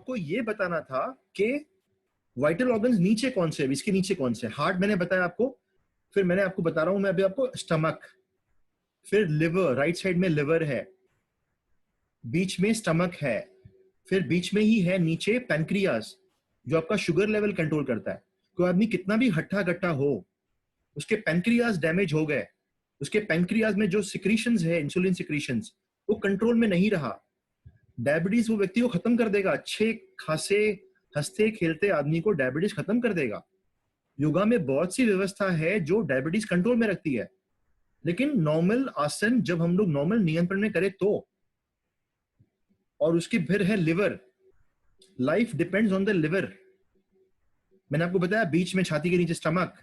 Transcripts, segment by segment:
आपको ये बताना था कि वाइटल ऑर्गन्स नीचे कौन से, इसके नीचे कौन से। हार्ट मैंने बताया आपको, फिर मैंने आपको बता रहा हूं मैं अभी आपको स्टमक, फिर लिवर, राइट साइड में लिवर है, बीच में स्टमक है, फिर बीच में ही है नीचे पैनक्रियाज जो आपका शुगर लेवल कंट्रोल करता है। कोई आदमी कितना भी हट्टा कट्टा हो, उसके पैनक्रियाज डैमेज हो गए, उसके पैनक्रियाज में जो सिक्रीशंस है, इंसुलिन सिक्रीशंस, वो कंट्रोल में नहीं रहा, डायबिटीज वो व्यक्ति को खत्म कर देगा। अच्छे खासे हंसते खेलते आदमी को डायबिटीज खत्म कर देगा। योगा में बहुत सी व्यवस्था है जो डायबिटीज कंट्रोल में रखती है, लेकिन नॉर्मल आसन जब हम लोग नॉर्मल नियंत्रण में करें तो। और उसकी फिर है liver, life depends on the liver. मैंने आपको बताया बीच में छाती के नीचे स्टमक।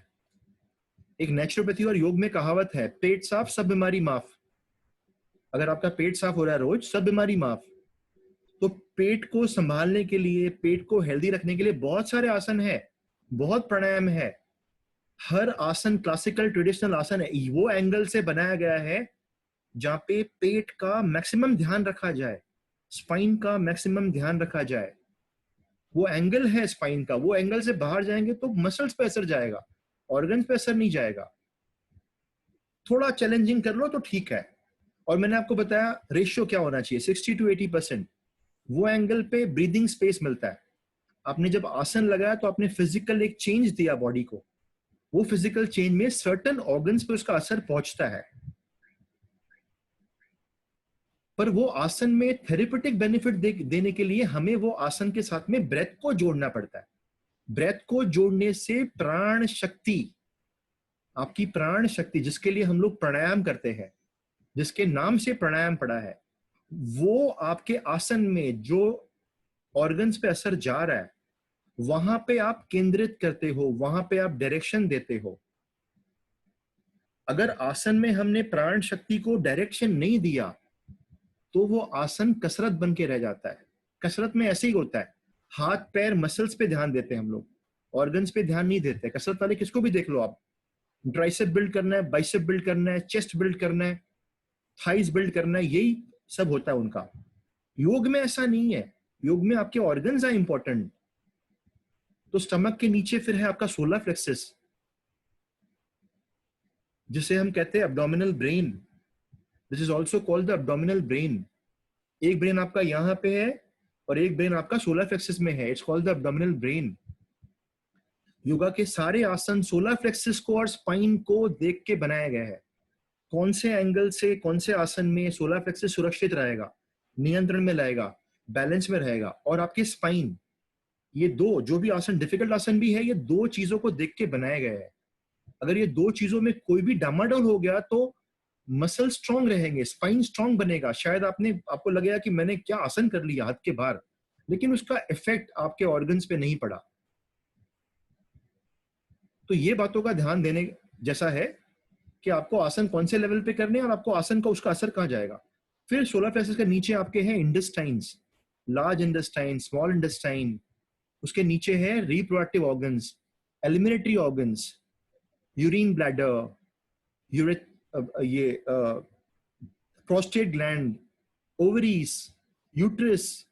एक नेचुरोपैथी और योग में कहावत है, पेट साफ सब बीमारी माफ। अगर आपका पेट साफ हो रहा है रोज, सब बीमारी माफ। तो पेट को संभालने के लिए, पेट को हेल्दी रखने के लिए बहुत सारे आसन है, बहुत प्राणायाम है। हर आसन क्लासिकल ट्रेडिशनल आसन है, वो एंगल से बनाया गया है जहां पे पेट का मैक्सिमम ध्यान रखा जाए, स्पाइन का मैक्सिमम ध्यान रखा जाए। वो एंगल है स्पाइन का, वो एंगल से बाहर जाएंगे तो मसल्स पे असर जाएगा, ऑर्गन्स पे असर नहीं जाएगा। थोड़ा चैलेंजिंग कर लो तो ठीक है। और मैंने आपको बताया रेशियो क्या होना चाहिए, 60 to 80%। वो एंगल पे ब्रीदिंग स्पेस मिलता है। आपने जब आसन लगाया तो आपने फिजिकल एक चेंज दिया बॉडी को, वो फिजिकल चेंज में सर्टेन ऑर्गन्स पे उसका असर पहुंचता है। पर वो आसन में थेरेपेटिक बेनिफिट देने के लिए हमें वो आसन के साथ में ब्रेथ को जोड़ना पड़ता है। ब्रेथ को जोड़ने से प्राण शक्ति, आपकी प्राण शक्ति जिसके लिए हम लोग प्राणायाम करते हैं, जिसके नाम से प्राणायाम पड़ा है, वो आपके आसन में जो ऑर्गन्स पे असर जा रहा है वहां पे आप केंद्रित करते हो, वहां पे आप डायरेक्शन देते हो। अगर आसन में हमने प्राण शक्ति को डायरेक्शन नहीं दिया तो वो आसन कसरत बन के रह जाता है। कसरत में ऐसे ही होता है, हाथ पैर मसल्स पे ध्यान देते हैं हम लोग, ऑर्गन्स पे ध्यान नहीं देते। कसरत वाले किसको भी देख लो आप, ट्राइसेप बिल्ड करना है, बाइसेप बिल्ड करना है, चेस्ट बिल्ड करना है, थाइस बिल्ड करना है, यही सब होता है उनका। योग में ऐसा नहीं है, योग में आपके ऑर्गन्स आर इंपॉर्टेंट। तो स्टमक के नीचे फिर है आपका सोलर प्लेक्सस, जिसे हम कहते हैं abdominal brain. This is also called the abdominal brain. एक ब्रेन आपका यहां पे है और एक ब्रेन आपका सोलर प्लेक्सस में है, it's called the abdominal brain. Yoga के सारे आसन सोलर प्लेक्सस को और स्पाइन को देख के बनाया गया है। कौन से एंगल से कौन से आसन में सोलर प्लेक्सस सुरक्षित रहेगा, नियंत्रण में रहेगा, बैलेंस में रहेगा, और आपके स्पाइन, ये दो जो भी आसन, डिफिकल्ट आसन भी है, ये दो चीजों को देख के बनाया गया है। अगर ये दो चीजों में कोई भी डामाडोल हो गया तो मसल स्ट्रांग रहेंगे, स्पाइन स्ट्रांग बनेगा। शायद आपको लगेगा कि मैंने क्या आसन कर लिया हाथ के बाहर, लेकिन उसका इफेक्ट आपके ऑर्गन्स पे नहीं पड़ा। तो ये बातों का ध्यान देने जैसा है कि आपको आसन कौन से लेवल पे करने हैं और आपको आसन का उसका असर कहाँ जाएगा। फिर सोलर प्लेक्सस के नीचे आपके हैं intestines, large intestine, small intestine. उसके नीचे है reproductive organs, eliminatory organs, urine bladder, ये prostate gland, ovaries, uterus,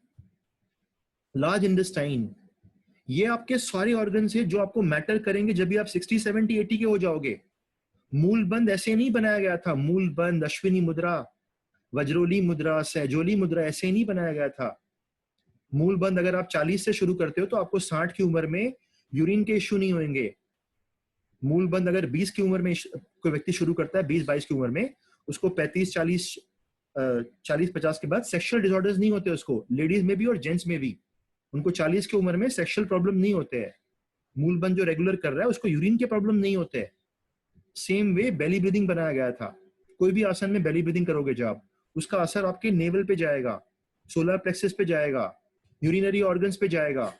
large intestine. ये आपके सारे ऑर्गन्स हैं जो आपको मैटर करेंगे जब भी आप 60, 70, 80 के हो जाओगे। मूल बंद ऐसे नहीं बनाया गया था, मूल बंद, अश्विनी मुद्रा, वज्रोली मुद्रा, सहजोली मुद्रा ऐसे नहीं बनाया गया था। मूल बंद अगर आप 40 से शुरू करते हो तो आपको 60 की उम्र में यूरिन के इश्यू नहीं होंगे। मूल बंद अगर 20 की उम्र में कोई व्यक्ति शुरू करता है, 20-22 की उम्र में, उसको 40-50 के बाद सेक्सुअल डिसऑर्डर्स नहीं होते उसको, लेडीज में भी और जेंट्स में भी। उनको 40 की उम्र में सेक्सुअल प्रॉब्लम नहीं होते हैं। मूल बंद जो रेगुलर कर रहा है उसको यूरिन के प्रॉब्लम नहीं होते हैं। सेम वे बेली ब्रीदिंग बनाया गया था। कोई भी आसन में बेली ब्रीदिंग करोगे जब आप, उसका असर आपके नेवल पे जाएगा, सोलर प्लेक्सस पे जाएगा, यूरिनरी ऑर्गन्स पे जाएगा।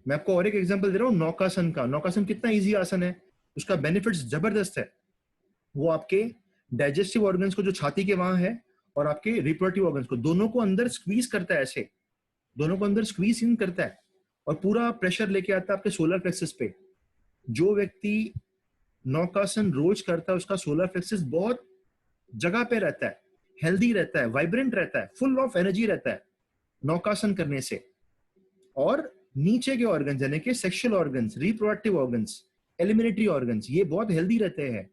मैं आपको और एक एग्जांपल दे रहा हूँ नौकासन का। नौकासन कितना इजी आसन है, उसका बेनिफिट्स जबरदस्त है। वो आपके डाइजेस्टिव ऑर्गन्स को जो छाती के वहां है और आपके रिप्रोडक्टिव ऑर्गन्स को, दोनों को अंदर स्क्वीज करता है, ऐसे दोनों को अंदर स्क्वीज इन करता है और पूरा प्रेशर लेके आता है आपके सोलर प्लेक्सस पे। जो व्यक्ति नौकासन रोज करता है उसका सोलर प्लेक्सस बहुत जगह पे रहता है, हेल्दी रहता है, वाइब्रेंट रहता है, फुल ऑफ एनर्जी रहता है नौकासन करने से। और नीचे के ऑर्गन यानी कि sexual organs, reproductive organs, eliminatory organs, ये बहुत हेल्दी रहते हैं।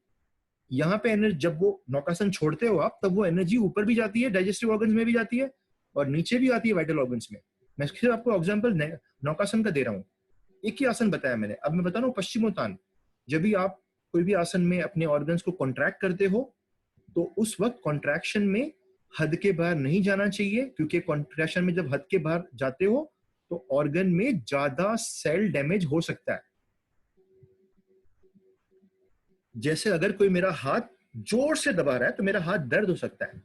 यहाँ पे एनर्जी, जब वो नौकासन छोड़ते हो आप, तब वो एनर्जी ऊपर भी जाती है, डाइजेस्टिव ऑर्गन्स में भी जाती है और नीचे भी आती है वाइटल ऑर्गन्स में। मैं सिर्फ आपको एग्जांपल नौकासन का दे रहा हूँ। एक ही आसन बताया मैंने, अब मैं बता रहा हूँ पश्चिमोत्तान। जब भी आप कोई भी आसन में अपने ऑर्गन्स को कॉन्ट्रैक्ट करते हो, तो उस वक्त कॉन्ट्रैक्शन में हद के बाहर नहीं जाना चाहिए, क्योंकि कॉन्ट्रैक्शन में जब हद के बाहर जाते हो तो ऑर्गन में ज्यादा सेल डैमेज हो सकता है। जैसे अगर कोई मेरा हाथ जोर से दबा रहा है तो मेरा हाथ दर्द हो सकता है।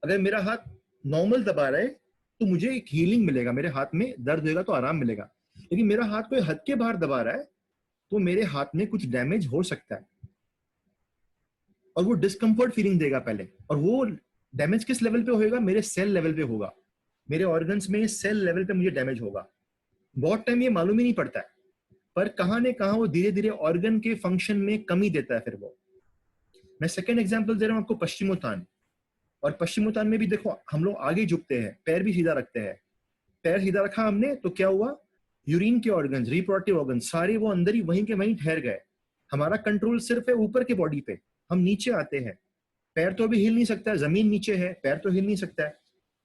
अगर मेरा हाथ नॉर्मल दबा रहा है तो मुझे एक हीलिंग मिलेगा, मेरे हाथ में दर्द होगा तो आराम मिलेगा। लेकिन मेरा हाथ कोई हद के बाहर दबा रहा है तो मेरे हाथ में कुछ डैमेज हो सकता है और वो डिस्कम्फर्ट फीलिंग देगा पहले। और वो डैमेज किस लेवल पे होगा? मेरे सेल लेवल पे होगा, मेरे ऑर्गन्स में सेल लेवल पे मुझे डैमेज होगा। बहुत टाइम ये मालूम ही नहीं पड़ता है, पर कहां ने कहां वो धीरे धीरे ऑर्गन के फंक्शन में कमी देता है फिर वो। मैं सेकंड एग्जांपल दे रहा हूं आपको, पश्चिमोत्तान। और पश्चिमोत्तान में भी देखो, हम लोग आगे झुकते हैं, पैर भी सीधा रखते हैं। पैर सीधा रखा हमने तो क्या हुआ? यूरिन के ऑर्गन्स, रिप्रोडक्टिव ऑर्गन्स सारे वो अंदर ही वहीं के वहीं ठहर गए। हमारा कंट्रोल सिर्फ है ऊपर के बॉडी पे, हम नीचे आते हैं। पैर तो अभी हिल नहीं सकता है, जमीन नीचे है, पैर तो हिल नहीं सकता है।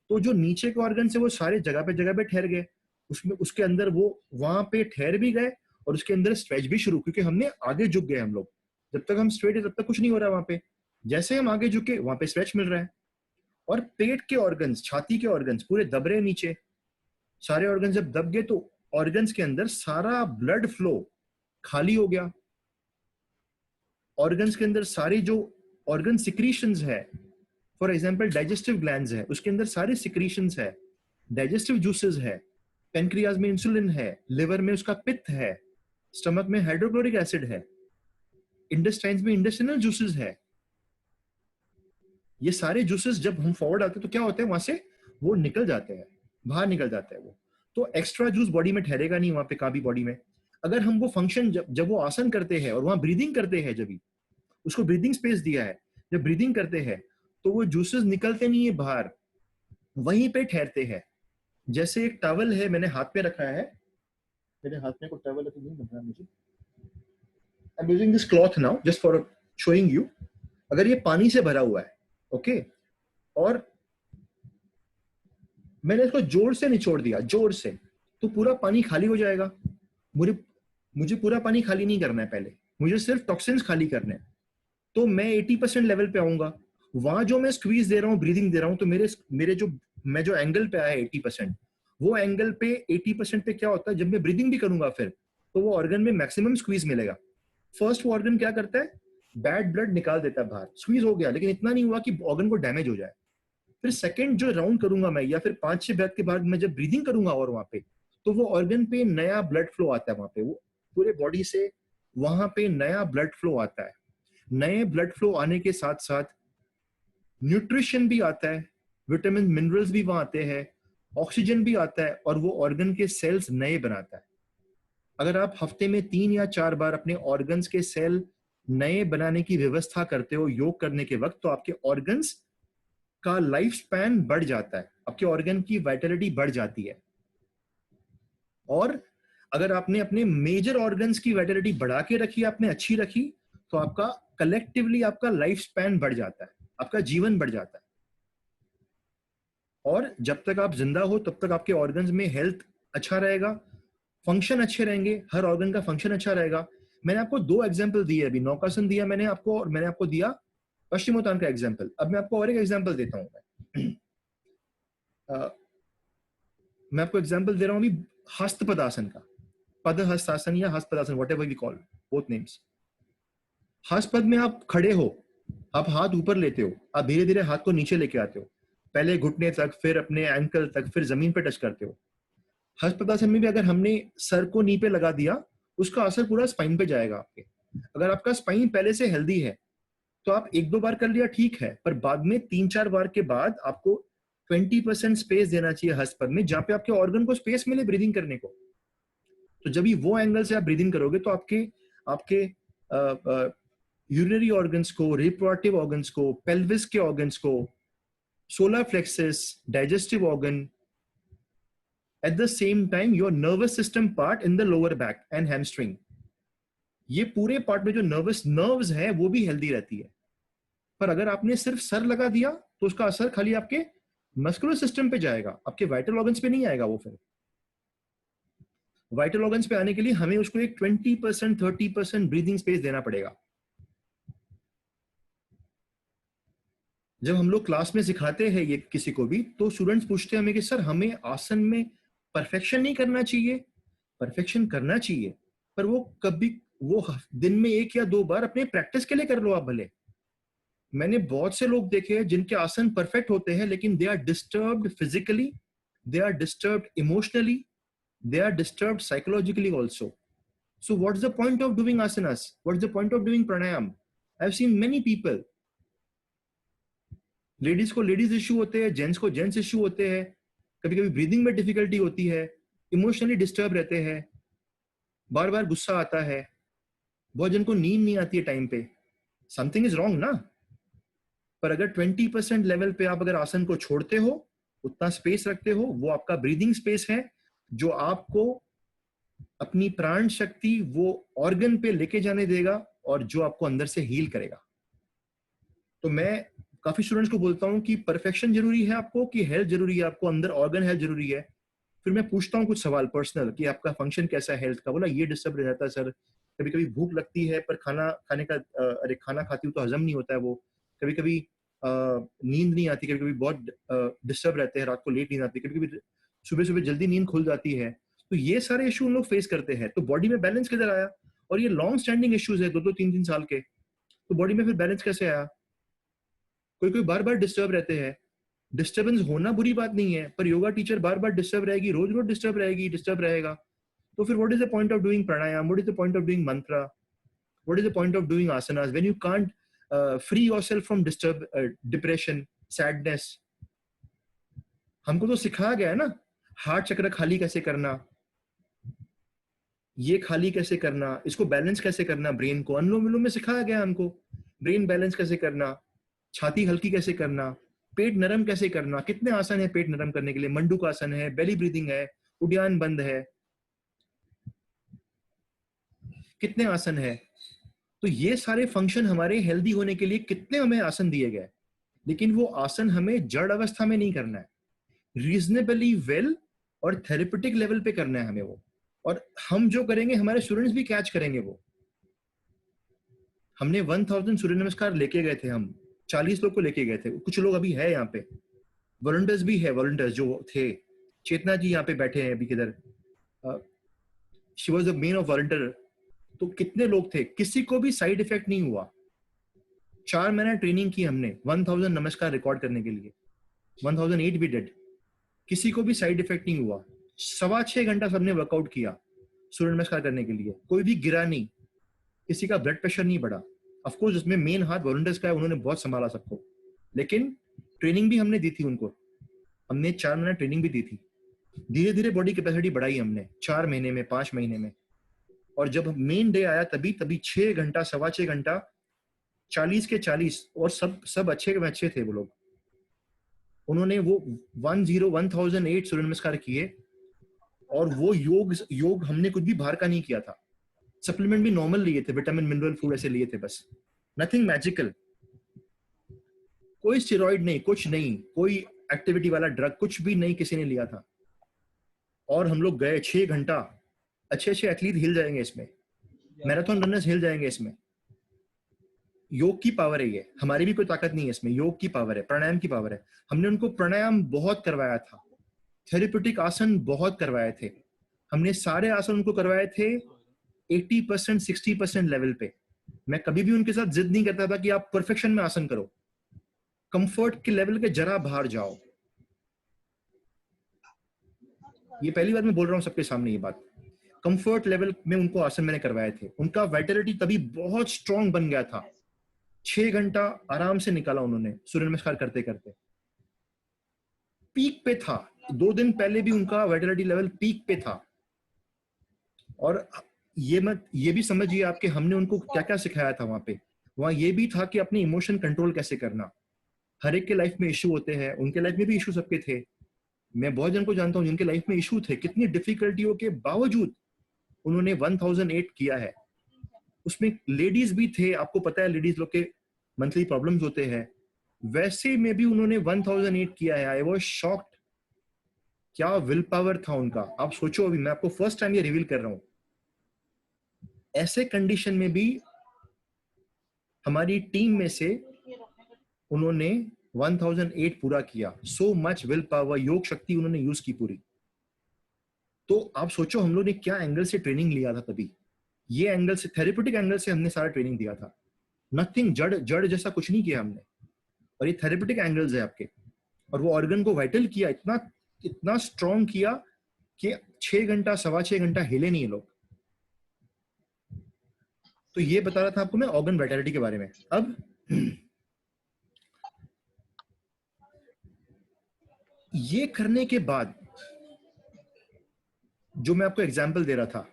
तो जो नीचे के ऑर्गन है वो सारे जगह पे ठहर गए, उसमें उसके अंदर वो वहां पे ठहर भी गए और उसके अंदर स्ट्रेच भी शुरू, क्योंकि हमने आगे झुक गए हम लोग। जब तक हम स्ट्रेट है तब तक कुछ नहीं हो रहा है वहां पे, जैसे हम आगे झुके वहां पे स्ट्रेच मिल रहा है। और पेट के ऑर्गन्स, छाती के ऑर्गन्स पूरे दब रहे नीचे। सारे ऑर्गन्स जब दब गए तो ऑर्गन्स के अंदर सारा ब्लड फ्लो खाली हो गया। ऑर्गन्स के अंदर सारी जो ऑर्गन सिक्रीशंस है, फॉर एग्जांपल डाइजेस्टिव ग्लैंड्स है, उसके अंदर सारे सिक्रीशंस है, डाइजेस्टिव जूसेस है, पेनक्रियाज में इंसुलिन है, लिवर में उसका पित्त है, स्टमक में हाइड्रोक्लोरिक एसिड है, इंटेस्टाइन्स में इंटेस्टिनल जूसेस है। ये सारे जूसेस जब हम फॉरवर्ड आते हैं तो क्या होता है? वहां से वो निकल जाते हैं, बाहर निकल जाते हैं वो। तो एक्स्ट्रा जूस बॉडी में ठहरेगा नहीं वहां पे कभी बॉडी में। अगर हम वो फंक्शन जब वो आसन करते हैं और वहां ब्रीदिंग करते हैं, जब भी उसको ब्रीदिंग स्पेस दिया है, जब ब्रीदिंग करते हैं तो वो जूसेस निकलते नहीं है बाहर, वहीं पे ठहरते हैं। जैसे एक टॉवल है, मैंने हाथ में रखा है, मेरे हाथ में कोई टॉवल है तो नहीं लग रहा मुझे। I am using this cloth now just for showing you. अगर ये पानी से भरा हुआ है, ओके, और मैंने इसको जोर से निचोड़ दिया, जोर से, तो पूरा पानी खाली हो जाएगा। मुझे मुझे पूरा पानी खाली नहीं करना है, पहले मुझे सिर्फ टॉक्सिन्स खाली करने हैं। तो मैं 80% लेवल पे आऊंगा। वहां जो मैं स्क्वीज दे रहा हूँ, ब्रीदिंग दे रहा हूँ, तो मेरे मेरे जो मैं जो एंगल पे आया 80%, वो एंगल पे 80% पे क्या होता है? जब मैं ब्रीदिंग भी करूंगा फिर, तो वो ऑर्गन में मैक्सिमम स्क्वीज मिलेगा। फर्स्ट वो ऑर्गन क्या करता है? बैड ब्लड निकाल देता है बाहर, स्क्वीज हो गया, लेकिन इतना नहीं हुआ कि ऑर्गन को डैमेज हो जाए। फिर सेकंड जो राउंड करूंगा मैं, या फिर 5-6 ब्रेथ के बाद मैं जब ब्रीदिंग करूंगा और वहां पे, तो वो ऑर्गन पे नया ब्लड फ्लो आता है, वहां पे वो पूरे बॉडी से वहां पे नया ब्लड फ्लो आता है। नए ब्लड फ्लो आने के साथ साथ न्यूट्रिशन भी आता है, विटामिन मिनरल्स भी वहां आते हैं, ऑक्सीजन भी आता है, और वो ऑर्गन के सेल्स नए बनाता है। अगर आप हफ्ते में 3 या 4 बार अपने ऑर्गन्स के सेल नए बनाने की व्यवस्था करते हो योग करने के वक्त, तो आपके ऑर्गन्स का लाइफ स्पैन बढ़ जाता है, आपके ऑर्गन की वाइटलिटी बढ़ जाती है। और अगर आपने अपने मेजर ऑर्गन्स की वाइटलिटी बढ़ा के रखी, आपने अच्छी रखी, तो आपका कलेक्टिवली आपका लाइफ स्पैन बढ़ जाता है, आपका जीवन बढ़ जाता है। और जब तक आप जिंदा हो तब तक आपके ऑर्गन्स में हेल्थ अच्छा रहेगा, फंक्शन अच्छे रहेंगे, हर ऑर्गन का फंक्शन अच्छा रहेगा। मैंने आपको 2 एग्जांपल दिए, अभी नौकासन दिया मैंने आपको, और मैंने आपको दिया पश्चिमोत्तान का एग्जांपल। अब मैं आपको और एक एग्जांपल देता हूं। मैं आपको एग्जांपल दे रहा हूं अभी हस्तपदासन का, पदहस्तासन या Hastapadasana, whatever we call both names. हस्तपद में आप खड़े हो, आप हाथ ऊपर लेते हो, आप धीरे धीरे हाथ को नीचे लेके आते हो, पहले घुटने तक, फिर अपने एंकल तक, फिर जमीन पे टच करते हो। हस्तपदासन में भी अगर हमने सर को नी पे लगा दिया, उसका असर पूरा स्पाइन पे जाएगा आपके। अगर आपका स्पाइन पहले से हेल्दी है तो आप 1-2 बार कर लिया ठीक है, पर बाद में 3-4 बार के बाद आपको 20% स्पेस देना चाहिए हस्तपद में, जहां पे आपके ऑर्गन को स्पेस मिले ब्रीदिंग करने को। तो जब भी वो एंगल से आप ब्रीदिंग करोगे तो आपके आपके यूरिनरी ऑर्गन्स को, रिप्रोडक्टिव ऑर्गन्स को, पेल्विस के ऑर्गन्स को, solar plexus, digestive organ, at the same time your nervous system part in the lower back and hamstring. ये पूरे पार्ट में जो नर्व्स है वो भी हेल्दी रहती है. पर अगर आपने सिर्फ सर लगा दिया तो उसका असर खाली आपके मस्कुलर सिस्टम पे जाएगा, आपके वाइटल ऑर्गन्स पे नहीं आएगा. वो फिर वाइटल ऑर्गन्स पे आने के लिए हमें उसको एक 20% 30% ब्रीदिंग स्पेस देना पड़ेगा. जब हम लोग क्लास में सिखाते हैं ये किसी को भी, तो स्टूडेंट्स पूछते हैं हमें कि सर हमें आसन में परफेक्शन नहीं करना चाहिए. परफेक्शन करना चाहिए, पर वो कभी, वो दिन में 1 या 2 बार अपने प्रैक्टिस के लिए कर लो आप भले. मैंने बहुत से लोग देखे हैं जिनके आसन परफेक्ट होते हैं, लेकिन they are disturbed physically, they are disturbed emotionally, they are disturbed psychologically also. So what's the point of doing asanas? What's the point of doing pranayam? I've seen many people, ladies को ladies issue होते हैं, gents को gents issue होते हैं, कभी कभी breathing में difficulty होती है, इमोशनली डिस्टर्ब रहते हैं, बार बार गुस्सा आता है, बहुत जन को नींद नहीं आती है टाइम पे. समथिंग इज रॉन्ग ना. पर अगर 20% लेवल पे आप अगर आसन को छोड़ते हो, उतना स्पेस रखते हो, वो आपका ब्रीदिंग स्पेस है जो आपको अपनी प्राण शक्ति वो ऑर्गन पे लेके जाने देगा और जो आपको अंदर से हील करेगा. तो मैं काफी स्टूडेंट्स को बोलता हूं कि परफेक्शन जरूरी है आपको कि हेल्थ जरूरी है आपको, अंदर ऑर्गन हेल्थ जरूरी है. फिर मैं पूछता हूं कुछ सवाल पर्सनल कि आपका फंक्शन कैसा है हेल्थ का. बोला ये डिस्टर्ब रह जाता है सर, कभी कभी भूख लगती है पर खाना खाने का अरे खाना खाती हूँ तो हजम नहीं होता है वो, कभी कभी नींद नहीं आती, कभी कभी बहुत डिस्टर्ब रहते हैं, रात को लेट नींद आती है, कभी कभी सुबह सुबह जल्दी नींद खुल जाती है. तो ये सारे इशू हम लोग फेस करते हैं. तो बॉडी में बैलेंस किधर आया? और ये लॉन्ग स्टैंडिंग इश्यूज है 2-2 3-3 साल के, तो बॉडी में फिर बैलेंस कैसे आया? कोई कोई बार बार डिस्टर्ब रहते हैं. डिस्टर्बेंस होना बुरी बात नहीं है, पर योगा टीचर बार बार डिस्टर्ब रहेगी, रोज रोज डिस्टर्ब रहेगी, डिस्टर्ब रहेगा, तो फिर what is the point of doing pranayama? What is the point of doing Mantra? What is the point of doing asanas when you can't free yourself from depression, sadness? हमको तो सिखाया गया है ना, हार्ट चक्र खाली कैसे करना, ये खाली कैसे करना, इसको बैलेंस कैसे करना, ब्रेन को अनुलोम विलोम में सिखाया गया हमको. ब्रेन बैलेंस कैसे करना, छाती हल्की कैसे करना, पेट नरम कैसे करना. कितने आसन है पेट नरम करने के लिए? मंडूक आसन है, बेली ब्रीदिंग है, उड्डयन बंद है, कितने आसन है. तो ये सारे फंक्शन हमारे हेल्दी होने के लिए कितने हमें आसन दिए गए, लेकिन वो आसन हमें जड़ अवस्था में नहीं करना है, रीजनेबली वेल और थेरेपेटिक लेवल पे करना है हमें वो. और हम जो करेंगे हमारे स्टूडेंट्स भी कैच करेंगे वो. हमने 1000 सूर्य नमस्कार लेके गए थे, हम 40 लोग को लेके गए थे. कुछ लोग अभी है यहाँ पे, वॉलंटियर्स भी है, वॉलंटियर्स जो थे. चेतना जी यहाँ पे बैठे हैं अभी किधर, she was the main of volunteer. तो कितने लोग थे, किसी को भी साइड इफेक्ट नहीं हुआ. 4 महीना ट्रेनिंग की हमने 1000 नमस्कार रिकॉर्ड करने के लिए, 1008 भी डेड, किसी को भी साइड इफेक्ट नहीं हुआ. 6.25 घंटा सबने वर्कआउट किया सूर्य नमस्कार करने के लिए, कोई भी गिरा नहीं, किसी का ब्लड प्रेशर नहीं बढ़ा. ऑफकोर्स उसमें मेन हाथ वॉलंटियर्स का है, उन्होंने बहुत संभाला सबको, लेकिन ट्रेनिंग भी हमने दी थी उनको. हमने 4 महीना ट्रेनिंग भी दी थी. धीरे धीरे बॉडी कैपेसिटी बढ़ाई हमने 4 महीने में, 5 महीने में. और जब मेन डे आया तभी 6 घंटा 6.25 घंटा 40 के 40, और सब अच्छे थे वो लोग. उन्होंने वो 1008 सूर्य नमस्कार किए. और वो योग हमने कुछ भी बाहर का नहीं किया था. सप्लीमेंट भी नॉर्मल लिए थे, विटामिन मिनरल फूड ऐसे लिए थे बस, नथिंग मैजिकल. कोई स्टेरॉइड नहीं, कुछ नहीं, कोई एक्टिविटी वाला ड्रग कुछ भी नहीं किसी ने लिया था. और हम लोग गए 6 घंटा. अच्छे एथलीट हिल जाएंगे इसमें, मैराथन रनर्स हिल जाएंगे इसमें. योग की पावर है ये, हमारी भी कोई ताकत नहीं है इसमें, योग की पावर है, प्राणायाम की पावर है. हमने उनको प्राणायाम बहुत करवाया था, थेरेप्यूटिक आसन बहुत करवाए थे. हमने सारे आसन उनको करवाए थे 80% 60% लेवल पे. मैं कभी भी उनके साथ जिद नहीं करता था कि आप परफेक्शन में आसन करो. कंफर्ट के लेवल के जरा बाहर जाओ. ये पहली बार मैं बोल रहा हूं सबके सामने ये बात. कंफर्ट लेवल में उनको आसन मैंने करवाए थे. उनका वाइटलिटी तभी बहुत स्ट्रांग बन गया था. 6 घंटा आराम से निकाला उन्होंने सूर्य नमस्कार करते करते. पीक पे था, 2 दिन पहले भी उनका वाइटलिटी लेवल पीक पे था. और ये भी समझिए आपके हमने उनको क्या क्या सिखाया था वहां पे. वहां ये भी था कि अपनी इमोशन कंट्रोल कैसे करना, हर एक के लाइफ में इशू होते हैं, उनके लाइफ में भी इशू सबके थे। मैं बहुत जन को जानता हूँ जिनके लाइफ में इशू थे, कितनी डिफिकल्टियों के बावजूद उन्होंने 1008 किया है। उसमें लेडीज भी थे, आपको पता है लेडीज लोग के मंथली प्रॉब्लम्स होते हैं, वैसे में भी उन्होंने 1008 किया है। आई वाज शॉक्ड, क्या विल पावर था उनका। आप सोचो, अभी मैं आपको फर्स्ट टाइम ये रिवील कर रहा हूं, ऐसे कंडीशन में भी हमारी टीम में से उन्होंने 1008 पूरा किया। सो मच विल पावर, योग शक्ति उन्होंने यूज की पूरी। तो आप सोचो हम लोग ने क्या एंगल से ट्रेनिंग लिया था तभी। ये एंगल से, थेरेप्यूटिक एंगल से हमने सारा ट्रेनिंग दिया था। नथिंग जड़ जड़ जैसा कुछ नहीं किया हमने, और ये थेरेप्यूटिक एंगल्स है आपके। और वो ऑर्गन को वाइटल किया, इतना इतना स्ट्रॉन्ग किया कि 6 घंटा 6.25 घंटा हिले नहीं लोग। तो ये बता रहा था आपको मैं ऑर्गन वाइटलिटी के बारे में। अब ये करने के बाद जो मैं आपको एग्जांपल दे रहा था,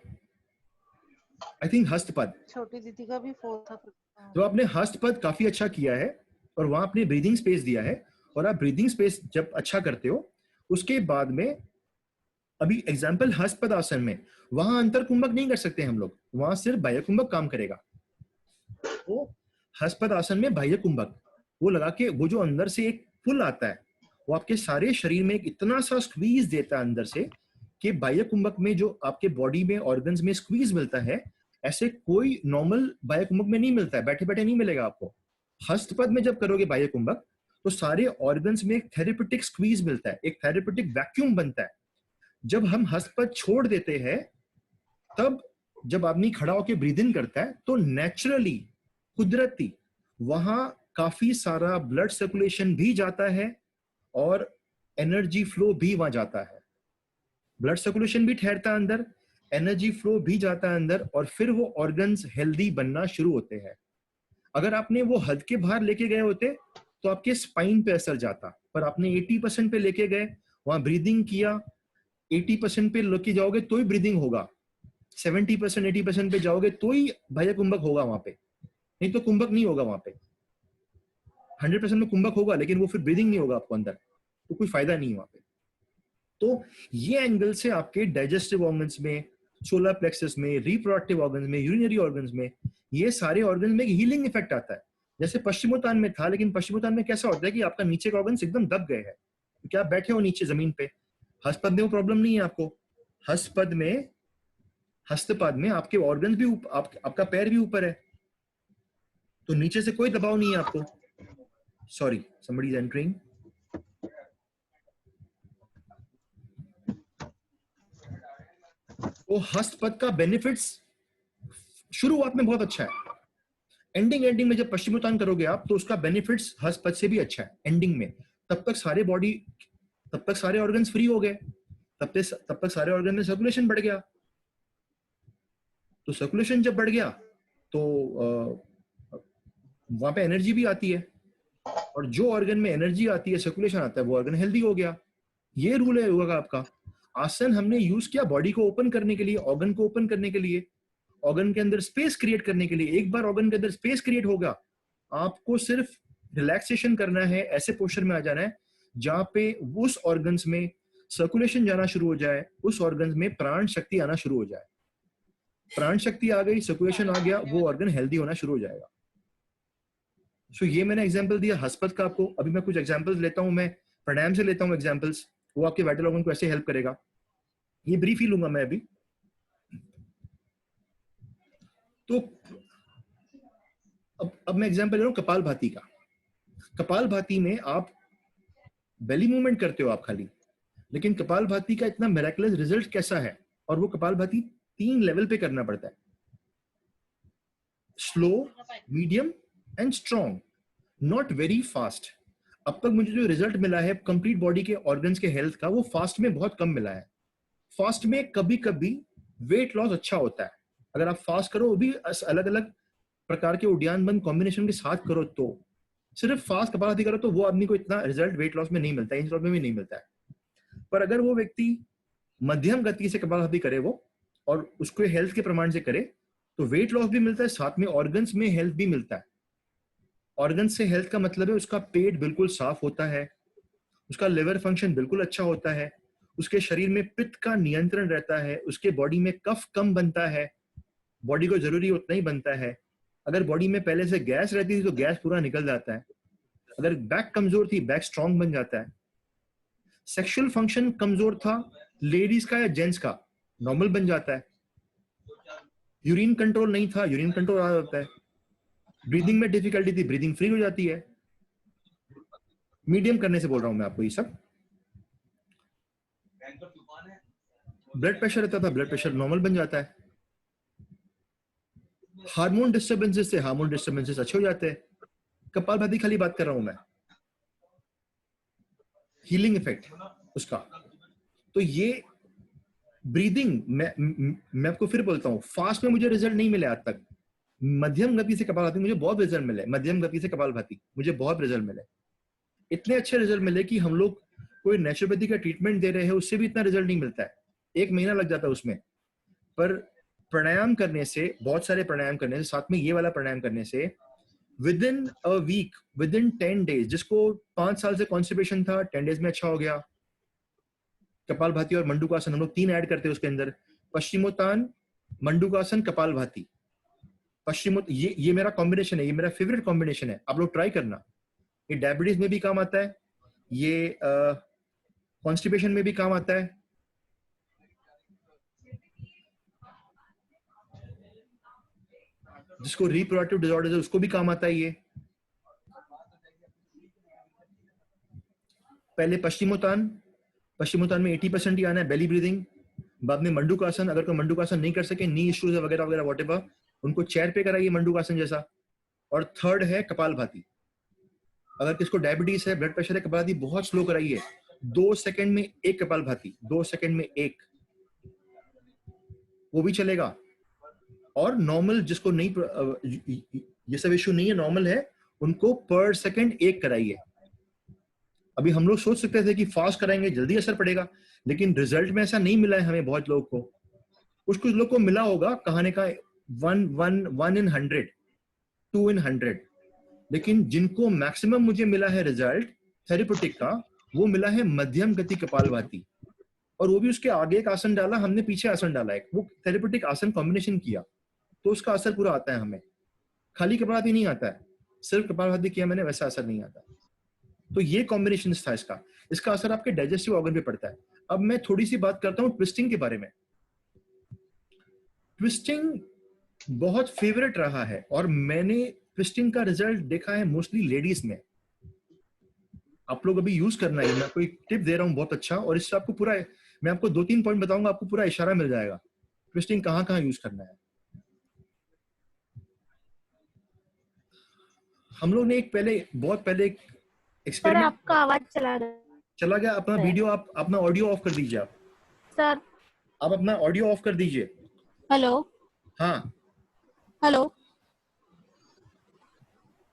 आई थिंक हस्तपद, छोटी दीदी का भी 4 था। तो आपने हस्तपद काफी अच्छा किया है और वहां आपने ब्रीदिंग स्पेस दिया है। और आप ब्रीदिंग स्पेस जब अच्छा करते हो, उसके बाद में अभी एग्जाम्पल हस्तपद आसन में, वहां अंतर कुंभक नहीं कर सकते हम लोग, वहां सिर्फ बाह्य कुंभक काम करेगा। तो हस्तपद आसन में बाह्य कुंभक वो लगा के, वो जो अंदर से एक पुल आता है, वो आपके सारे शरीर में एक इतना सा स्क्वीज देता है अंदर से कि बाह्य कुंभक में जो आपके बॉडी में ऑर्गन्स में स्क्वीज मिलता है, ऐसे कोई नॉर्मल बाह्य कुंभक में नहीं मिलता है, बैठे बैठे नहीं मिलेगा आपको। हस्तपद में जब करोगे बाह्य कुंभक, तो सारे ऑर्गन्स में एक थेरेपेटिक स्क्वीज मिलता है, एक थेरेपेटिक वैक्यूम बनता है। जब हम हस्तपद छोड़ देते हैं, तब जब आदमी खड़ा होकर ब्रीद इन करता है, तो नेचुरली, कुदरती, वहां काफी सारा ब्लड सर्कुलेशन भी जाता है और एनर्जी फ्लो भी वहां जाता है। ब्लड सर्कुलेशन भी ठहरता है अंदर, एनर्जी फ्लो भी जाता है अंदर, और फिर वो ऑर्गन्स हेल्दी बनना शुरू होते हैं। अगर आपने वो हद के बाहर लेके गए होते तो आपके स्पाइन पे असर जाता, पर आपने 80% पे लेके गए, वहां ब्रीदिंग किया, 80% पे लेके जाओगे तो ही ब्रीदिंग होगा, 70% 80% पे जाओगे तो ही बाह्य कुंभक होगा वहां पे, नहीं तो कुंभक नहीं होगा वहां पे। 100% में कुंभक होगा, लेकिन वो फिर ब्रीदिंग नहीं होगा आपको अंदर, तो कोई फायदा नहीं है वहां पे। तो ये एंगल से आपके डाइजेस्टिव ऑर्गन्स में, सोलर प्लेक्सस में, रिप्रोडक्टिव ऑर्गन्स में, यूरिनरी ऑर्गन्स में, ये सारे ऑर्गन्स में हीलिंग इफेक्ट आता है। जैसे पश्चिमोत्तान में था, लेकिन पश्चिमोत्तान में कैसा होता है कि आपका नीचे का ऑर्गन्स एकदम दब गए हैं, क्योंकि आप बैठे हो नीचे जमीन पे। हस्तपद में वो प्रॉब्लम नहीं है आपको। हस्तपद में, हस्तपद में आपके ऑर्गन्स भी आपका पैर भी ऊपर है, तो नीचे से कोई दबाव नहीं है आपको। Sorry, somebody is entering. तो हस्तपद का बेनिफिट्स शुरुआत में बहुत अच्छा है, एंडिंग में जब पश्चिमोत्तान करोगे आप, तो उसका बेनिफिट्स हस्तपद से भी अच्छा है एंडिंग में। तब तक सारे ऑर्गन्स फ्री हो गए, तब तक सारे ऑर्गन में सर्कुलेशन बढ़ गया। तो सर्कुलेशन जब बढ़ गया तो वहां पे एनर्जी भी आती है, और जो ऑर्गन में एनर्जी आती है, सर्कुलेशन आता है, वो ऑर्गन हेल्दी हो गया। ये रूल है योगा का आपका। आसन हमने यूज किया बॉडी को ओपन करने के लिए, ऑर्गन को ओपन करने के लिए, ऑर्गन के अंदर स्पेस क्रिएट करने के लिए। एक बार ऑर्गन के अंदर स्पेस क्रिएट होगा, आपको सिर्फ रिलैक्सेशन करना है, ऐसे पोस्चर में आ जाना है जहां पे उस ऑर्गन्स में सर्कुलेशन जाना शुरू हो जाए, उस ऑर्गन्स में प्राण शक्ति आना शुरू हो जाए। प्राण शक्ति आ गई, सर्कुलेशन आ गया, वो ऑर्गन हेल्दी होना शुरू हो जाएगा। सो ये मैंने एग्जांपल दिया हस्तपद का आपको। अभी मैं कुछ एग्जांपल्स लेता हूं, मैं प्राणायाम से लेता हूं एग्जांपल्स, वो आपके वाइटल ऑर्गन को ऐसे हेल्प करेगा। ये ब्रीफ ही लूंगा मैं अभी। तो अब मैं एग्जांपल ले रहा हूं कपालभाति का। कपालभाति में आप बेली मूवमेंट करते हो आप खाली, लेकिन कपालभाति का इतना मिरेकुलस रिजल्ट कैसा है, और वो कपालभाति 3 लेवल पे करना पड़ता है, slow, medium and strong, not very fast. अब तक मुझे जो रिजल्ट मिला है कंप्लीट बॉडी के ऑर्गन्स के हेल्थ का, वो फास्ट में बहुत कम मिला है। फास्ट में कभी कभी वेट लॉस अच्छा होता है, अगर आप फास्ट करो, वो भी अलग अलग प्रकार के उद्यान बंद कॉम्बिनेशन के साथ करो, तो सिर्फ फास्ट कपालभाति करो तो वो आदमी को इतना रिजल्ट वेट लॉस में नहीं मिलता है, इंच लॉस में भी नहीं मिलता है। पर अगर वो व्यक्ति मध्यम गति से कपालभाति करे वो, और उसको हेल्थ के प्रमाण से करे, तो वेट लॉस भी मिलता है, साथ में ऑर्गन्स में हेल्थ भी मिलता है। ऑर्गन से हेल्थ का मतलब है उसका पेट बिल्कुल साफ होता है, उसका लिवर फंक्शन बिल्कुल अच्छा होता है, उसके शरीर में पित्त का नियंत्रण रहता है, उसके बॉडी में कफ कम बनता है, बॉडी को जरूरी उतना ही बनता है। अगर बॉडी में पहले से गैस रहती थी तो गैस पूरा निकल जाता है। अगर बैक कमजोर थी, बैक स्ट्रांग बन जाता है। सेक्सुअल फंक्शन कमजोर था लेडीज का या जेंट्स का, नॉर्मल बन जाता है। यूरिन कंट्रोल नहीं था, यूरिन कंट्रोल आ जाता है। ब्रीदिंग में डिफिकल्टी थी, ब्रीदिंग फ्री हो जाती है। मीडियम करने से बोल रहा हूं मैं आपको ये सब। ब्लड प्रेशर रहता था, ब्लड प्रेशर नॉर्मल बन जाता है। हार्मोन डिस्टर्बेंसेस से हार्मोन डिस्टर्बेंसेस अच्छे हो जाते हैं। कपालभाति खाली बात कर रहा हूं मैं, हीलिंग इफेक्ट उसका। तो ये ब्रीदिंग मैं आपको फिर बोलता हूँ, फास्ट में मुझे रिजल्ट नहीं मिले आज तक। मध्यम गति से कपालभाति मुझे बहुत रिजल्ट मिले, मध्यम गति से कपालभाति मुझे बहुत रिजल्ट मिले। इतने अच्छे रिजल्ट मिले कि हम लोग कोई नेचुरोपैथी का ट्रीटमेंट दे रहे हैं उससे भी इतना रिजल्ट नहीं मिलता है, 1 महीना लग जाता है उसमें। पर प्राणायाम करने से, बहुत सारे प्राणायाम करने से, साथ में ये वाला प्राणायाम करने से, within a week, within 10 days, जिसको 5 साल से कॉन्स्टिपेशन था 10 डेज में अच्छा हो गया। कपालभाति और मंडूकासन हम लोग 3 ऐड करते हैं उसके अंदर, पश्चिमोत्तान, मंडूकासन, कपालभाति। ये मेरा कॉम्बिनेशन है, ये मेरा फेवरेट कॉम्बिनेशन है, आप लोग ट्राई करना। ये डायबिटीज में भी काम आता है, ये कॉन्स्टिपेशन में भी काम आता है। जिसको रिप्रोडक्टिव डिसऑर्डर्स है उसको भी काम आता है ये। पहले पश्चिमोत्तान में 80% ही आना है, बेली ब्रीदिंग। बाद में मंडूकासन, अगर कोई मंडूकासन नहीं कर सके, नी इश्यूज वगैरह वगैरह व्हाटएवर, उनको चेयर पे कराइए मंडूकासन जैसा। और थर्ड है कपालभाति। अगर किसको डायबिटीज है, ब्लड प्रेशर है, कपालभाति बहुत स्लो कराइए। 2 सेकंड में एक कपालभाति, 2 सेकंड में एक, वो भी चलेगा। और नॉर्मल जिसको नहीं, ये सब इश्यू नहीं है, नॉर्मल है, उनको पर सेकंड एक कराइए। अभी हम लोग सोच सकते थे कि फास्ट कराएंगे जल्दी असर पड़ेगा, लेकिन रिजल्ट में ऐसा नहीं मिला है हमें। बहुत लोग को, कुछ लोग को मिला होगा, कहानी का 1 in 100, 2 in 100, लेकिन जिनको मैक्सिमम मुझे मिला है रिजल्ट थेरेप्यूटिक का, वो मिला है मध्यम गति कपालभाति। और वो भी उसके आगे एक आसन डाला हमने, पीछे आसन डाला है, वो थेरेप्यूटिक आसन कॉम्बिनेशन किया, तो उसका असर पूरा आता है हमें। खाली कपालभाति नहीं आता है, सिर्फ कपालभाति किया मैंने, वैसा असर नहीं आता। तो ये कॉम्बिनेशन था इसका असर आपके डाइजेस्टिव ऑर्गन पे पड़ता है। अब मैं थोड़ी सी बात करता हूँ ट्विस्टिंग के बारे में। ट्विस्टिंग बहुत फेवरेट रहा है और मैंने ट्विस्टिंग का रिजल्ट देखा है मोस्टली लेडीज में। आप लोग अभी यूज करना है, मैं कोई टिप दे रहा हूँ बहुत अच्छा, और इससे आपको पूरा, मैं आपको 2-3 पॉइंट बताऊंगा, आपको पूरा इशारा मिल जाएगा ट्विस्टिंग कहाँ कहाँ यूज करना है। हम लोग ने बहुत पहले एक एक्सपेरिमेंट। आपका आवाज चला गया अपना वीडियो, आप अपना ऑडियो ऑफ कर दीजिए। आप सर, आप अपना ऑडियो ऑफ कर दीजिए। हेलो, हाँ, हेलो,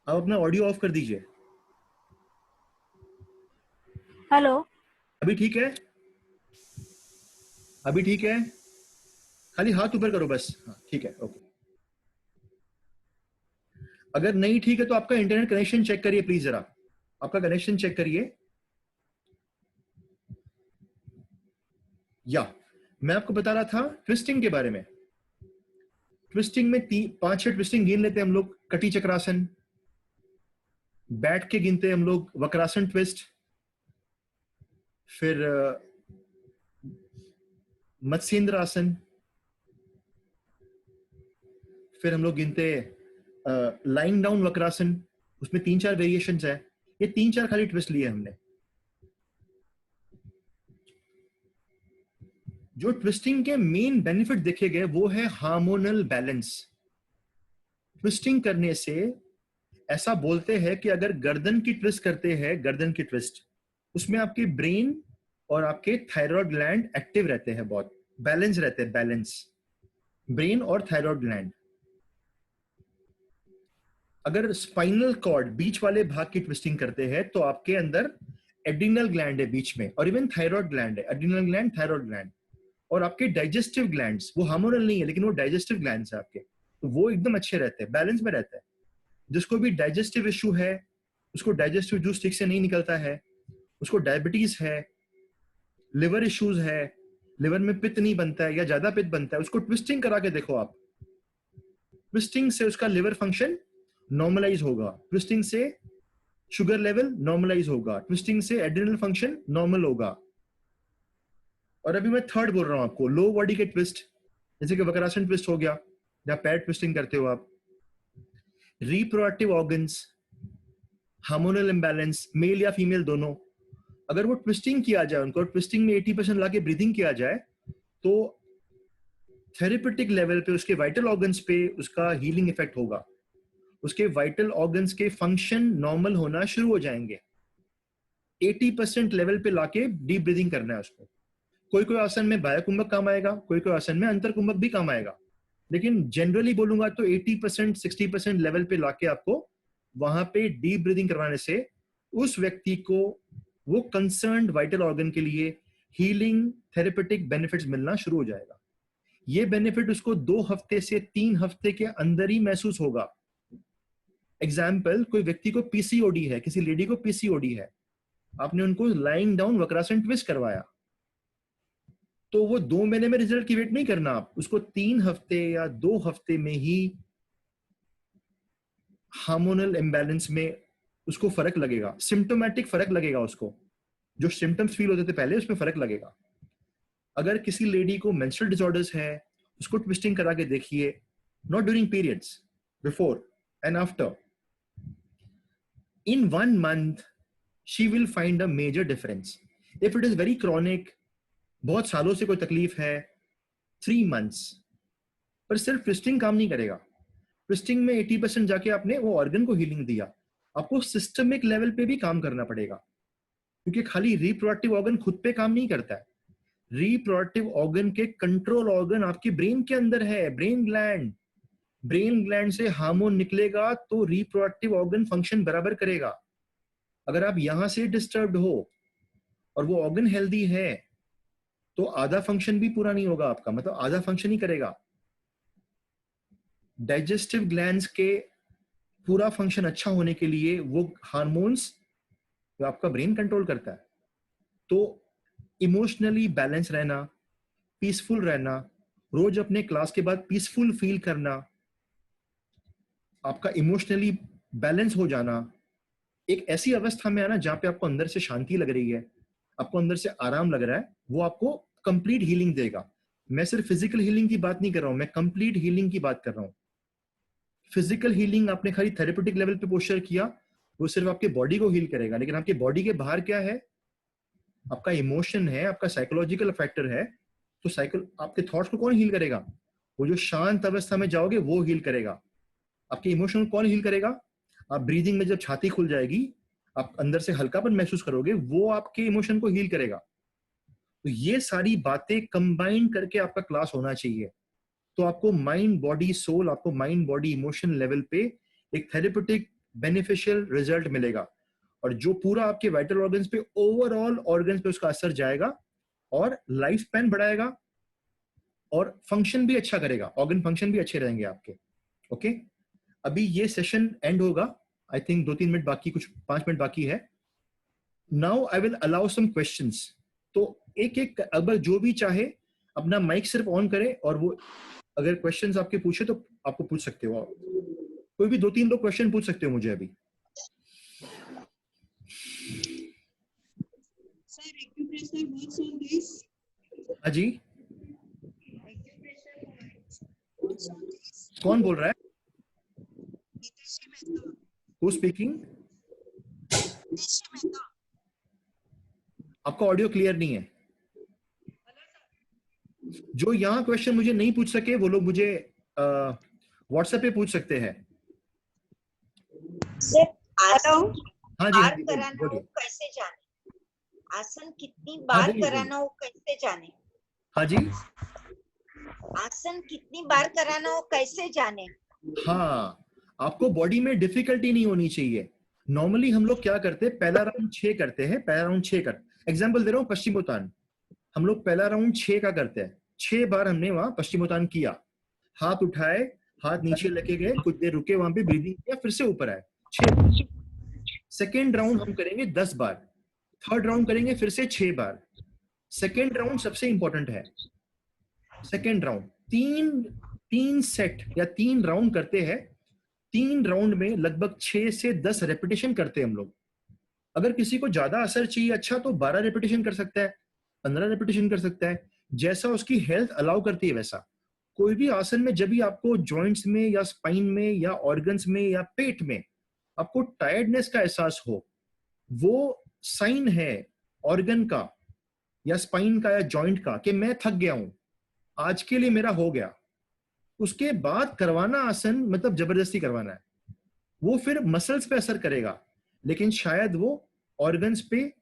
आप अपना ऑडियो ऑफ कर दीजिए। हेलो, अभी ठीक है? अभी ठीक है? खाली हाथ ऊपर करो बस। हाँ ठीक है, ओके। अगर नहीं ठीक है तो आपका इंटरनेट कनेक्शन चेक करिए प्लीज, जरा आपका कनेक्शन चेक करिए। या मैं आपको बता रहा था ट्विस्टिंग के बारे में। ट्विस्टिंग में 5-6 ट्विस्टिंग गिन लेते हैं हम लोग। कटी चक्रासन, बैठ के गिनते हैं हम लोग वक्रासन ट्विस्ट, फिर मत्स्येंद्र आसन, फिर हम लोग गिनते लाइंग डाउन वक्रासन, उसमें 3-4 वेरिएशंस है। ये 3-4 खाली ट्विस्ट लिए हमने। जो ट्विस्टिंग के मेन बेनिफिट देखे गए वो है हार्मोनल बैलेंस। ट्विस्टिंग करने से ऐसा बोलते हैं कि अगर गर्दन की ट्विस्ट करते हैं, गर्दन की ट्विस्ट, उसमें आपके ब्रेन और आपके थायराइड ग्लैंड एक्टिव रहते हैं, बहुत बैलेंस रहते हैं, बैलेंस ब्रेन और थायराइड ग्लैंड। अगर स्पाइनल कॉर्ड बीच वाले भाग की ट्विस्टिंग करते हैं तो आपके अंदर एड्रिनल ग्लैंड है बीच में, और इवन थायराइड ग्लैंड है, एड्रिनल ग्लैंड, थायराइड ग्लैंड। और आपके डाइजेस्टिव ग्लैंड्स, वो हार्मोनल नहीं है लेकिन वो डाइजेस्टिव ग्लैंड्स है आपके, तो वो एकदम अच्छे रहते हैं, बैलेंस में रहते हैं। जिसको भी डाइजेस्टिव इश्यू है, उसको डाइजेस्टिव जूस ठीक से नहीं निकलता है, उसको डायबिटीज है, लिवर इश्यूज है, लिवर में पित्त नहीं बनता है या ज्यादा पित्त बनता है, उसको ट्विस्टिंग करा के देखो आप। ट्विस्टिंग से उसका लिवर फंक्शन नॉर्मलाइज होगा, ट्विस्टिंग से शुगर लेवल नॉर्मलाइज होगा, ट्विस्टिंग से एड्रिनल फंक्शन नॉर्मल होगा। और अभी मैं थर्ड बोल रहा हूं आपको, लो बॉडी के ट्विस्ट, जैसे कि वक्रासन ट्विस्ट हो गया या पैर ट्विस्टिंग करते हो आप। Reproductive organs, hormonal imbalance, male या फीमेल दोनों, अगर वो ट्विस्टिंग किया जाए, उनको ट्विस्टिंग में 80% लाके ब्रीदिंग किया जाए, तो थेरेपेटिक लेवल पे उसके वाइटल ऑर्गन्स पे उसका हीलिंग इफेक्ट होगा, उसके वाइटल ऑर्गन्स के फंक्शन नॉर्मल होना शुरू हो जाएंगे। 80% लेवल पे लाके डीप ब्रीदिंग करना है उसको। कोई कोई आसन में बाह्य कुंभक काम आएगा, कोई कोई आसन में अंतर कुंभक भी काम आएगा, लेकिन जनरली बोलूंगा तो 80% 60% लेवल पे लाके आपको वहां पे डीप ब्रीदिंग करवाने से उस व्यक्ति को वो कंसर्न्ड वाइटल ऑर्गन के लिए हीलिंग थेरेपेटिक बेनिफिट्स मिलना शुरू हो जाएगा। ये बेनिफिट उसको 2 हफ्ते से 3 हफ्ते के अंदर ही महसूस होगा। एग्जाम्पल, कोई व्यक्ति को पीसीओडी है, किसी लेडी को पीसीओडी है, आपने उनको लाइंग डाउन वक्रासन ट्विस्ट करवाया, तो वो 2 महीने में रिजल्ट की वेट नहीं करना, आप उसको 3 हफ्ते या 2 हफ्ते में ही हार्मोनल इम्बैलेंस में उसको फर्क लगेगा, सिम्टोमेटिक फर्क लगेगा, उसको जो सिम्टम्स फील होते थे पहले उसमें फर्क लगेगा। अगर किसी लेडी को मेंस्ट्रुअल डिसऑर्डर्स है, उसको ट्विस्टिंग करा के देखिए, not during periods, before and after. In 1 month, she will find a major difference. If it is very chronic, बहुत सालों से कोई तकलीफ है, 3 months, पर सिर्फ ट्विस्टिंग काम नहीं करेगा। ट्विस्टिंग में 80% जाके आपने वो ऑर्गन को हीलिंग दिया, आपको सिस्टमिक लेवल पे भी काम करना पड़ेगा, क्योंकि खाली रिप्रोडक्टिव ऑर्गन खुद पे काम नहीं करता है। रिप्रोडक्टिव ऑर्गन के कंट्रोल ऑर्गन आपके ब्रेन के अंदर है, ब्रेन ग्लैंड। ब्रेन ग्लैंड से हार्मोन निकलेगा तो रिप्रोडक्टिव ऑर्गन फंक्शन बराबर करेगा। अगर आप यहां से डिस्टर्ब्ड हो और वो ऑर्गन हेल्दी है, तो आधा फंक्शन भी पूरा नहीं होगा आपका, मतलब आधा फंक्शन ही करेगा। डाइजेस्टिव ग्लैंड्स के पूरा फंक्शन अच्छा होने के लिए वो हार्मोन्स जो आपका ब्रेन कंट्रोल करता है। तो इमोशनली बैलेंस रहना, पीसफुल रहना, रोज अपने क्लास के बाद पीसफुल फील करना, आपका इमोशनली बैलेंस हो जाना, एक ऐसी अवस्था में आना जहां पे आपको अंदर से शांति लग रही है, आपको अंदर से आराम लग रहा है, वो आपको कंप्लीट हीलिंग देगा। मैं सिर्फ फिजिकल हीलिंग की बात नहीं कर रहा हूं, मैं कंप्लीट हीलिंग की बात कर रहा हूं। फिजिकल हीलिंग आपने खाली थेरेपेटिक लेवल पे पोस्चर किया, वो सिर्फ आपके बॉडी को हील करेगा, लेकिन आपके बॉडी के बाहर क्या है, आपका इमोशन है, आपका साइकोलॉजिकल फैक्टर है। तो आपके थॉट्स को कौन हील करेगा? वो जो शांत अवस्था में जाओगे वो हील करेगा। आपके इमोशन को कौन हील करेगा? आप ब्रीदिंग में जब छाती खुल जाएगी, आप अंदर से हल्कापन महसूस करोगे, वो आपके इमोशन को हील करेगा। तो ये सारी बातें कंबाइन करके आपका क्लास होना चाहिए। तो आपको माइंड बॉडी सोल, आपको माइंड बॉडी इमोशन लेवल पे एक थेरेपेटिक बेनिफिशियल रिजल्ट मिलेगा, और जो पूरा आपके वाइटल ऑर्गन्स पे, ओवरऑल ऑर्गन्स पे उसका असर जाएगा, और लाइफ स्पैन बढ़ाएगा, और फंक्शन भी अच्छा करेगा, ऑर्गन फंक्शन भी अच्छे रहेंगे आपके। ओके, अभी ये सेशन एंड होगा, आई थिंक 2-3 मिनट बाकी, कुछ 5 मिनट बाकी है। Now I will allow some questions. तो एक एक अगर जो भी चाहे अपना माइक सिर्फ ऑन करे, और वो अगर क्वेश्चंस आपके पूछे तो आपको पूछ सकते हो। कोई भी 2-3 लोग क्वेश्चन पूछ सकते हो मुझे अभी। हाँ जी, कौन बोल रहा है? Who speaking? आपका ऑडियो क्लियर नहीं है। जो यहाँ क्वेश्चन मुझे नहीं पूछ सके वो लोग मुझे व्हाट्सएप पे पूछ सकते हैं। हेलो, हाँ जी, बार कराना हो कैसे जाने? आसन कितनी बार कराना हो कैसे जाने? हाँ जी, आसन कितनी बार कराना हो कैसे जाने? हाँ, आपको बॉडी में डिफिकल्टी नहीं होनी चाहिए। नॉर्मली हम लोग क्या करते हैं, पहला राउंड 6 करते हैं, पहला राउंड 6 कर, एग्जाम्पल दे रहा हूँ, पश्चिमोत्तान हम लोग पहला राउंड 6 का करते हैं। 6 बार हमने वहां पश्चिमोत्तान किया, हाथ उठाए, हाथ नीचे लेके गए, कुछ देर रुके वहां पे, ब्रीदिंग किया, फिर से ऊपर आए 6। सेकेंड राउंड हम करेंगे 10 बार, थर्ड राउंड करेंगे फिर से 6 बार। सेकेंड राउंड सबसे इंपॉर्टेंट है। सेकेंड राउंड तीन सेट या 3 राउंड करते हैं। 3 राउंड में लगभग 6 से 10 रेपिटेशन करते हैं हम लोग। अगर किसी को ज्यादा असर चाहिए अच्छा तो 12 रेपिटेशन कर सकता है, 15 रेपिटेशन कर सकता है, जैसा उसकी हेल्थ अलाउ करती है वैसा। कोई भी आसन में जब भी आपको जॉइंट्स में या स्पाइन में या ऑर्गन्स में या पेट में आपको टायर्डनेस का एहसास हो, वो साइन है ऑर्गन का या स्पाइन का या जॉइंट का कि मैं थक गया हूं, आज के लिए मेरा हो गया। उसके बाद करवाना आसन मतलब जबरदस्ती करवाना है, वो फिर मसल्स पे असर करेगा, लेकिन शायद वो ऑर्गन्स पे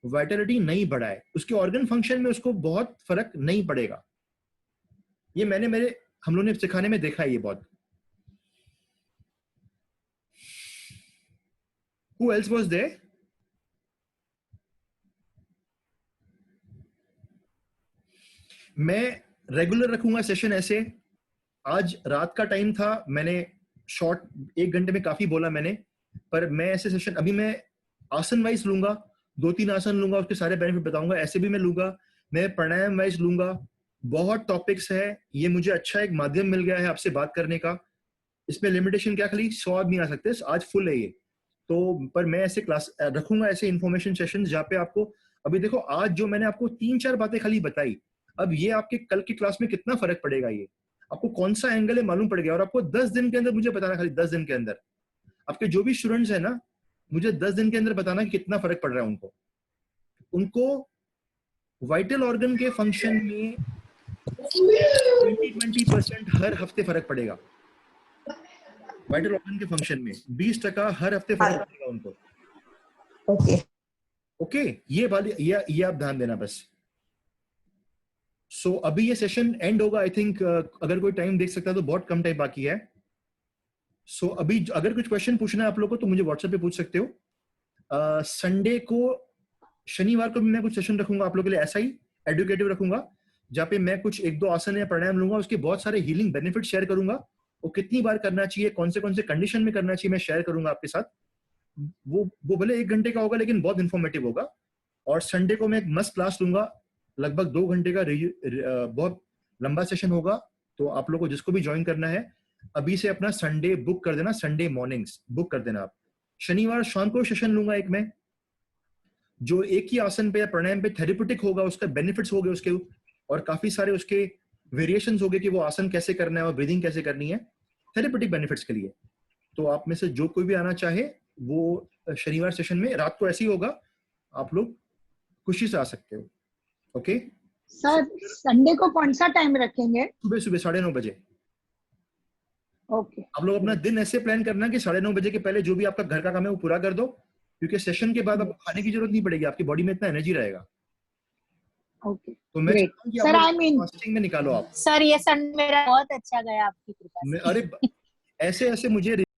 वाइटलिटी नहीं बढ़ाए, उसके ऑर्गन फंक्शन में उसको बहुत फर्क नहीं पड़ेगा। ये हम लोगों ने सिखाने में देखा है ये बहुत। Who else was there? मैं रेगुलर रखूंगा सेशन ऐसे। आज रात का टाइम था, मैंने शॉर्ट 1 घंटे में काफी बोला मैंने, पर मैं ऐसे सेशन अभी मैं आसन वाइज लूंगा, 2-3 आसन लूंगा, उसके सारे बेनिफिट बताऊंगा। ऐसे भी मैं लूंगा, मैं प्राणायाम वाइज लूंगा। बहुत टॉपिक्स है, ये मुझे अच्छा एक माध्यम मिल गया है आपसे बात करने का। इसमें लिमिटेशन क्या, खाली 100 आदमी आ सकते हैं, आज फुल है ये तो। पर मैं ऐसे क्लास रखूंगा, ऐसे इंफॉर्मेशन सेशन जहाँ पे आपको, अभी देखो आज जो मैंने आपको 3-4 बातें खाली बताई, अब ये आपके कल की क्लास में कितना फर्क पड़ेगा, ये आपको कौन सा एंगल है मालूम पड़ गया। और आपको 10 दिन के अंदर मुझे बताना, खाली 10 दिन के अंदर आपके जो भी स्टूडेंट्स है ना, मुझे 10 दिन के अंदर बताना कि कितना फर्क पड़ रहा है उनको वाइटल ऑर्गन के फंक्शन में 20% हर हफ्ते फर्क पड़ेगा। वाइटल ऑर्गन के फंक्शन में 20% हर हफ्ते फर्क पड़ेगा उनको। ओके, ये आप ध्यान देना बस। सो अभी ये सेशन एंड होगा आई थिंक। अगर कोई टाइम देख सकता है तो बहुत कम टाइम बाकी है। सो अभी अगर कुछ क्वेश्चन पूछना है आप लोगों को तो मुझे व्हाट्सएप पे पूछ सकते हो। संडे को, शनिवार को भी मैं कुछ सेशन रखूंगा आप लोगों के लिए, ऐसा ही एडुकेटिव रखूंगा, जहाँ पे मैं कुछ 1-2 आसन या प्राणायाम लूंगा, उसके बहुत सारे हीलिंग बेनिफिट शेयर करूंगा। वो कितनी बार करना चाहिए, कौन से कंडीशन में करना चाहिए, मैं शेयर करूंगा आपके साथ। वो भले 1 घंटे का होगा लेकिन बहुत इंफॉर्मेटिव होगा। और संडे को मैं एक मस्त क्लास लूंगा, लगभग 2 घंटे का, बहुत लंबा सेशन होगा। तो आप लोगों को जिसको भी ज्वाइन करना है अभी से अपना संडे बुक कर देना, संडे मॉर्निंग्स बुक कर देना आप। शनिवार शाम को सेशन लूंगा एक मैं, जो एक ही आसन पे या प्राणायाम पे थेरेप्यूटिक होगा, उसका बेनिफिट्स होंगे उसके, और काफी सारे उसके वेरिएशंस होंगे कि वो आसन कैसे करना है और ब्रीदिंग कैसे करनी है, थेरेप्यूटिक बेनिफिट्स के लिए। तो आप में से जो कोई भी आना चाहे वो शनिवार सेशन में रात को ऐसे ही होगा, आप लोग खुशी से आ सकते हो। ओके सर, संडे को कौन सा टाइम रखेंगे? सुबह 9:30 बजे। ओके, आप लोग अपना दिन ऐसे प्लान करना कि 9:30 बजे के पहले जो भी आपका घर का काम है वो पूरा कर दो, क्योंकि सेशन के बाद आपको खाने की जरूरत नहीं पड़ेगी, आपकी बॉडी में इतना एनर्जी रहेगा। ओके, तो मैं चाहता हूं कि सर, आप आई मीन फास्टिंग में निकालो आप। सर ये संडे मेरा बहुत अच्छा गया आपकी कृपा से। अरे ऐसे मुझे